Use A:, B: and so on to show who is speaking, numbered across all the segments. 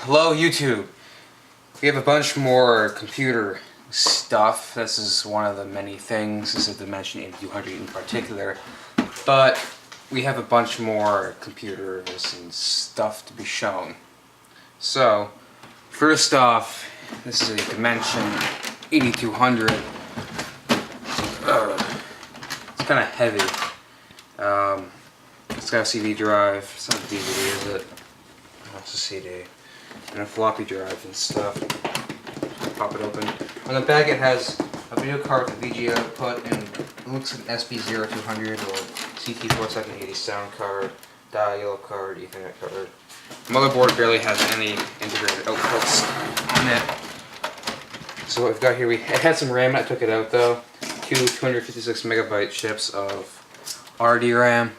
A: Hello YouTube. We have a bunch more computer stuff. This is one of the many things. This is the Dimension 8200 in particular. But we have a bunch more computers and stuff to be shown. So, first off, this is a Dimension 8200. It's kind of heavy. It's got a CD drive. It's not a DVD, is it? No, it's a CD. And a floppy drive and stuff. Pop it open. On the back it has a video card with a VGA output, and it looks like an SB0200 or CT4780 sound card, dial card, Ethernet card. The motherboard barely has any integrated outputs on it. So what we've got here, it had some RAM. I took it out though. Two 256 megabyte chips of RDRAM.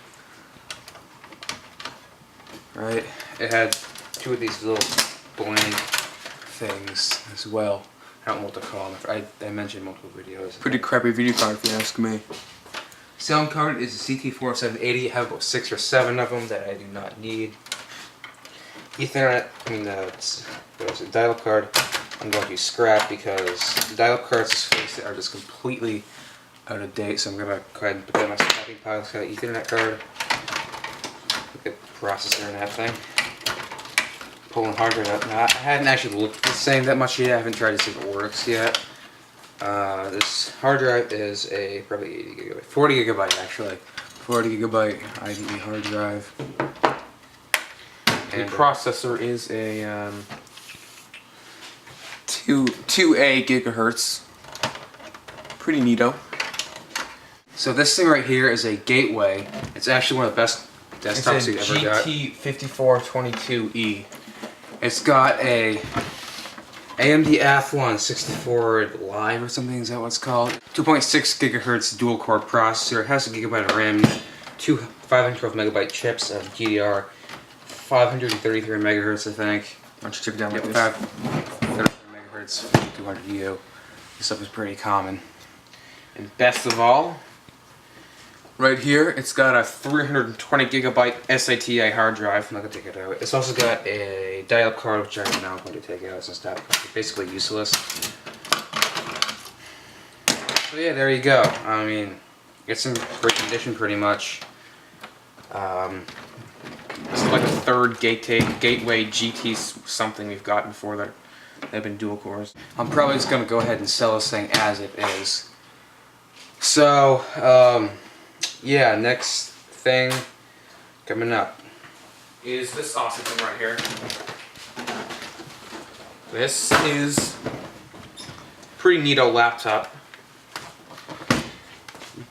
A: Right. It had two of these little blank things as well. I don't know what to call them. I mentioned multiple videos.
B: Pretty crappy video card if you ask me.
A: Sound card is a CT4780. I have about 6 or 7 of them that I do not need. Ethernet, dial card, I'm going to scrap because the dial cards are just completely out of date. So I'm going to go ahead and put that in my scrapping pile. It's got an Ethernet card. Look at the processor and that thing. Pulling hard drive out. Now, I hadn't actually looked at this thing that much yet. I haven't tried to see if it works yet. This hard drive is a probably 80 gigabyte, 40 gigabyte actually, 40 gigabyte IDE hard drive.
B: And the processor is a 2A gigahertz. Pretty neato.
A: So this thing right here is a Gateway. It's actually one of the best desktops you've ever got.
B: GT 5422E.
A: It's got a AMD Athlon 64 Live or something, is that what it's called? 2.6 gigahertz dual core processor. It has a gigabyte of RAM, two 512 megabyte chips of GDR, 533 megahertz I think.
B: Why don't you check it down
A: Yep,
B: like
A: 533 megahertz, 200U. This stuff is pretty common. And best of all, right here, it's got a 320 gigabyte SATA hard drive. I'm not going to take it out. It's also got a dial card, which I'm now going to take out since dial cards are basically useless. So yeah, there you go. I mean, it's in great condition pretty much.
B: This is like the third Gateway GT something we've gotten before that have been dual cores.
A: I'm probably just going to go ahead and sell this thing as it is. So, yeah, next thing coming up
B: Is this awesome thing right here. This is pretty neato laptop.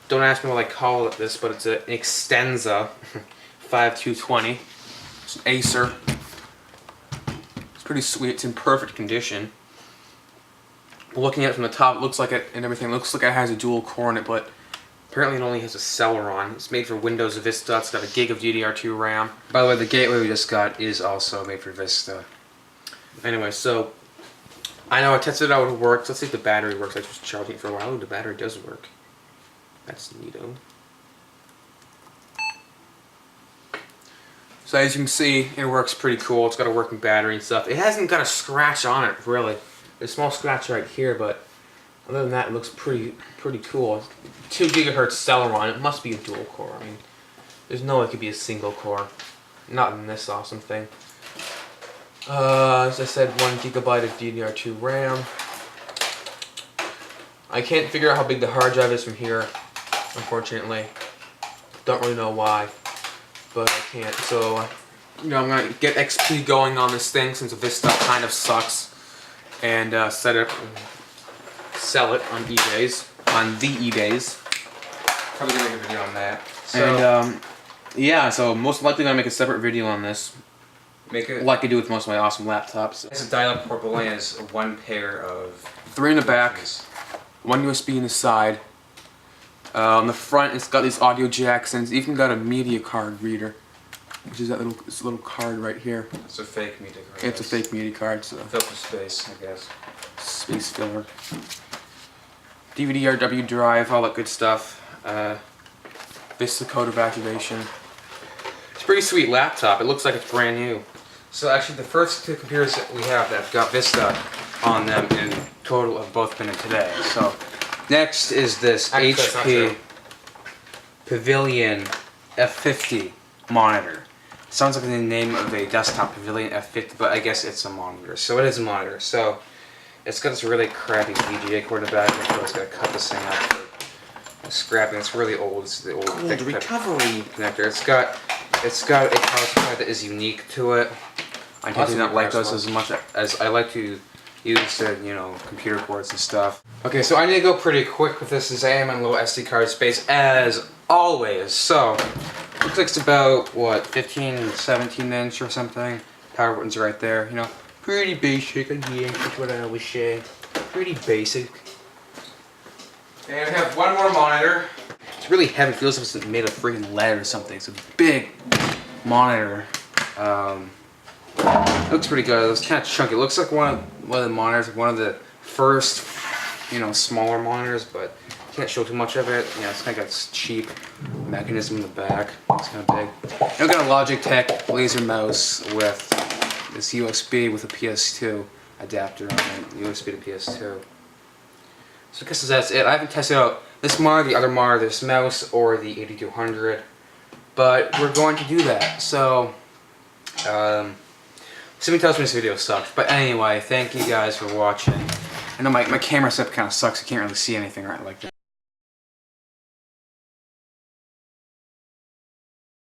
B: Don't ask me what I call it this, but it's an Extenza 5220. It's an Acer. It's pretty sweet. It's in perfect condition. Looking at it from the top, it looks like it and everything. It looks like it has a dual core in it, but apparently it only has a Celeron. It's made for Windows Vista. It's got a gig of DDR2 RAM.
A: By the way, the Gateway we just got is also made for Vista.
B: Anyway, so I know I tested it out, it works. Let's see if the battery works. I was charging it for a while. Oh, the battery does work. That's neato. So as you can see, it works pretty cool. It's got a working battery and stuff. It hasn't got a scratch on it, really. There's a small scratch right here, but other than that, it looks pretty cool. 2 gigahertz Celeron. It must be a dual core. I mean, there's no way it could be a single core. Not in this awesome thing. As I said, 1 gigabyte of DDR2 RAM. I can't figure out how big the hard drive is from here, unfortunately. Don't really know why, but I can't. So, you know, I'm gonna get XP going on this thing since this stuff kind of sucks, and set it up and sell it on eBay's, on the eBay's.
A: Probably gonna make a video on that. So,
B: And yeah, so most likely gonna make a separate video on this.
A: make it
B: Like I do with most of my awesome laptops.
A: It's a dial-up port, but only has one pair of
B: 3 in the back, 1 USB in the side. On the front, it's got these audio jacks, and it's even got a media card reader, which is that little card right here.
A: It's a fake media card.
B: It's a fake media card, so
A: Filled with space, I guess.
B: space filler. DVD-RW drive, all that good stuff. Vista code of activation. It's a pretty sweet laptop. It looks like it's brand new.
A: So actually the first two computers that we have that have got Vista on them in total have both been in today. So next is this
B: Actually, that's not
A: HP
B: true.
A: Pavilion F50 monitor. Sounds like the name of a desktop Pavilion F50, but I guess it's a monitor. So it is a monitor. So it's got this really crappy VGA cord in the back. I was going to cut this thing up for scrapping. It's really old. It's the old thick
B: recovery
A: connector. It's got a power supply that is unique to it. I do not like those as much as I like to use the, you know, computer cords and stuff. Okay, so I need to go pretty quick with this since I am on low SD card space as always. So, looks like it's about, what, 15, 17 inch or something. Power button's right there, you know. Pretty basic, that's what I always say. Pretty basic. And I have one more monitor. It's really heavy, it feels like it's made of freaking lead or something. It's a big monitor. Looks pretty good. It's kind of chunky. It looks like one of the monitors, one of the first, you know, smaller monitors, but can't show too much of it. Yeah, it's kind of got this cheap mechanism in the back. It's kind of big. I've got a Logitech laser mouse with this USB with a PS2 adapter on it. USB to PS2. So I guess that's it. I haven't tested out this monitor, the other monitor, this mouse, or the 8200, but we're going to do that. So, somebody tells me this video sucks, but anyway, thank you guys for watching. I know my camera setup kind of sucks, I can't really see anything right like that.